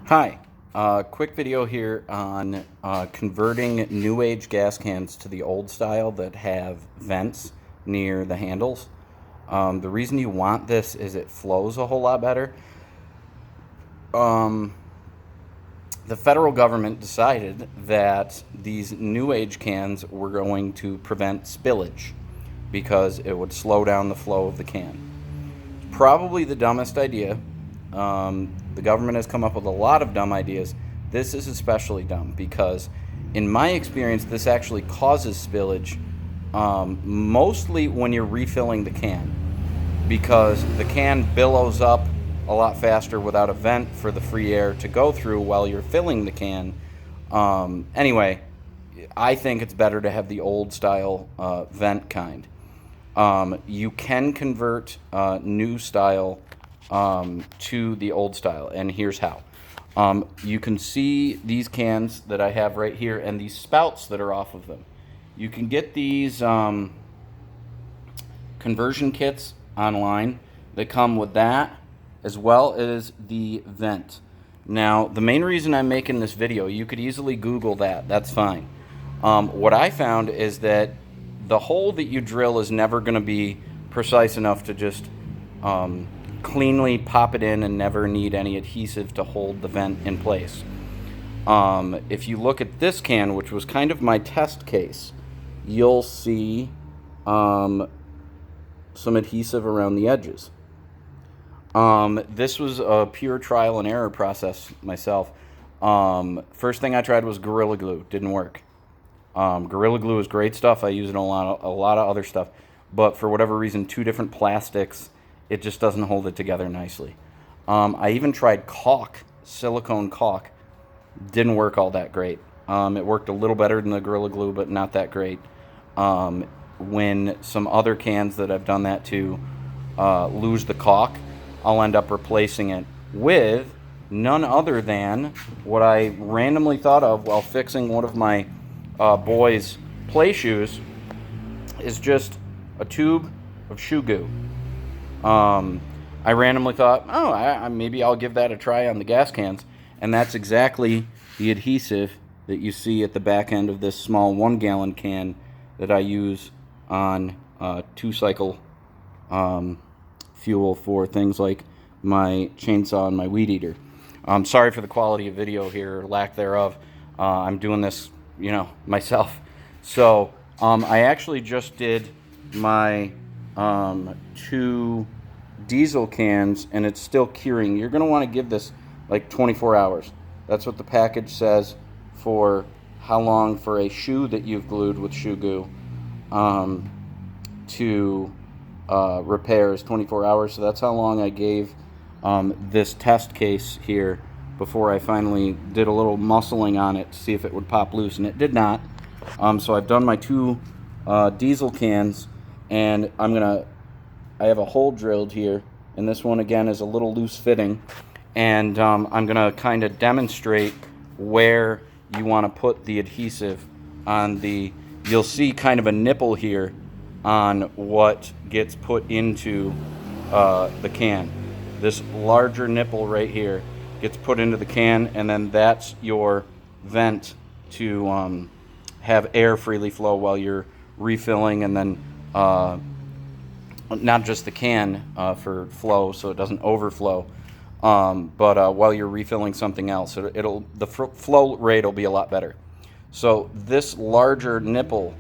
Hi, quick video here on converting new age gas cans to the old style that have vents near the handles. The reason you want this is it flows a whole lot better. Um, the federal government decided that these new age cans were going to prevent spillage because it would slow down the flow of the can. Probably the dumbest idea. The government has come up with a lot of dumb ideas. This is especially dumb because, in my experience, this actually causes spillage, mostly when you're refilling the can, because the can billows up a lot faster without a vent for the free air to go through while you're filling the can. Anyway, I think it's better to have the old style vent kind. You can convert new style to the old style, and here's how. You can see these cans that I have right here and these spouts that are off of them. You can get these conversion kits online that come with that, as well as the vent. Now, the main reason I'm making this video, you could easily Google that, that's fine. What I found is that the hole that you drill is never going to be precise enough to just cleanly pop it in and never need any adhesive to hold the vent in place. If you look at this can, which was kind of my test case, you'll see some adhesive around the edges. This was a pure trial and error process myself. First thing I tried was Gorilla Glue. Didn't work. Gorilla Glue is great stuff. I use it on a lot of other stuff. But for whatever reason, two different plastics, it just doesn't hold it together nicely. I even tried caulk, silicone caulk. Didn't work all that great. It worked a little better than the Gorilla Glue, but not that great. When some other cans that I've done that to lose the caulk, I'll end up replacing it with none other than what I randomly thought of while fixing one of my boys' play shoes is just a tube of shoe goo. I randomly thought, oh, maybe I'll give that a try on the gas cans, and that's exactly the adhesive that you see at the back end of this small 1-gallon can that I use on 2-cycle fuel for things like my chainsaw and my weed eater. I'm sorry for the quality of video here, or lack thereof. I'm doing this, myself. So I actually just did my 2 diesel cans, and it's still curing. You're going to want to give this like 24 hours. That's what the package says for how long for a shoe that you've glued with shoe goo to repair is 24 hours. So that's how long I gave this test case here before I finally did a little muscling on it to see if it would pop loose, and it did not. So I've done my 2 diesel cans, and I have a hole drilled here, and this one again is a little loose fitting, and I'm gonna kind of demonstrate where you want to put the adhesive on you'll see kind of a nipple here on what gets put into the can. This larger nipple right here gets put into the can, and then that's your vent to have air freely flow while you're refilling, and then not just the can for flow so it doesn't overflow, but while you're refilling something else, the flow rate will be a lot better. So this larger nipple,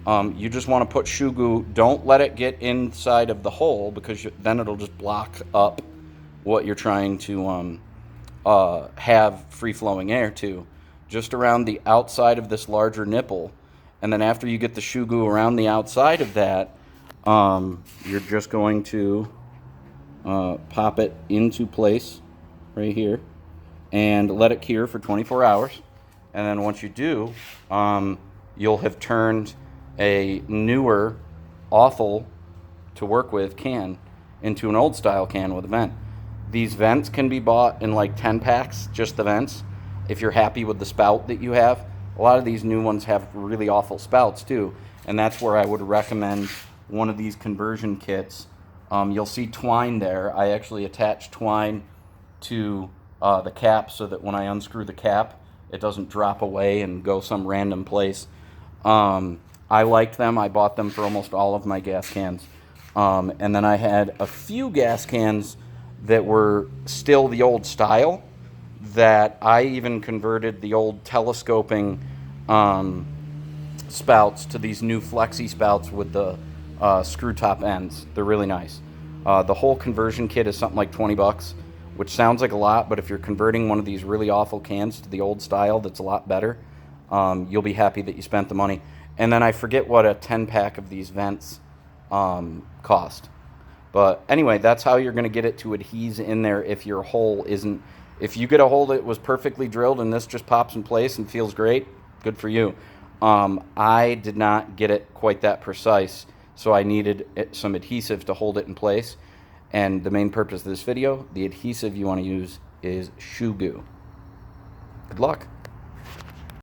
you just want to put shoe goo. Don't let it get inside of the hole, because then it'll just block up what you're trying to have free-flowing air to. Just around the outside of this larger nipple, and then after you get the shoe goo around the outside of that, you're just going to pop it into place right here and let it cure for 24 hours. And then once you do, you'll have turned a newer, awful to work with can into an old style can with a vent. These vents can be bought in like 10 packs, just the vents, if you're happy with the spout that you have. A lot of these new ones have really awful spouts too, and that's where I would recommend one of these conversion kits. You'll see twine there. I actually attach twine to the cap so that when I unscrew the cap, it doesn't drop away and go some random place. I liked them. I bought them for almost all of my gas cans. And then I had a few gas cans that were still the old style, that I even converted the old telescoping spouts to these new flexi spouts with the screw top ends. They're really nice. The whole conversion kit is something like 20 bucks, which sounds like a lot, but if you're converting one of these really awful cans to the old style that's a lot better, you'll be happy that you spent the money. And then I forget what a 10-pack of these vents cost. But anyway, that's how you're going to get it to adhese in there if your hole isn't... If you get a hole that was perfectly drilled and this just pops in place and feels great, good for you. I did not get it quite that precise, so I needed some adhesive to hold it in place. And the main purpose of this video, the adhesive you want to use is shoe goo. Good luck.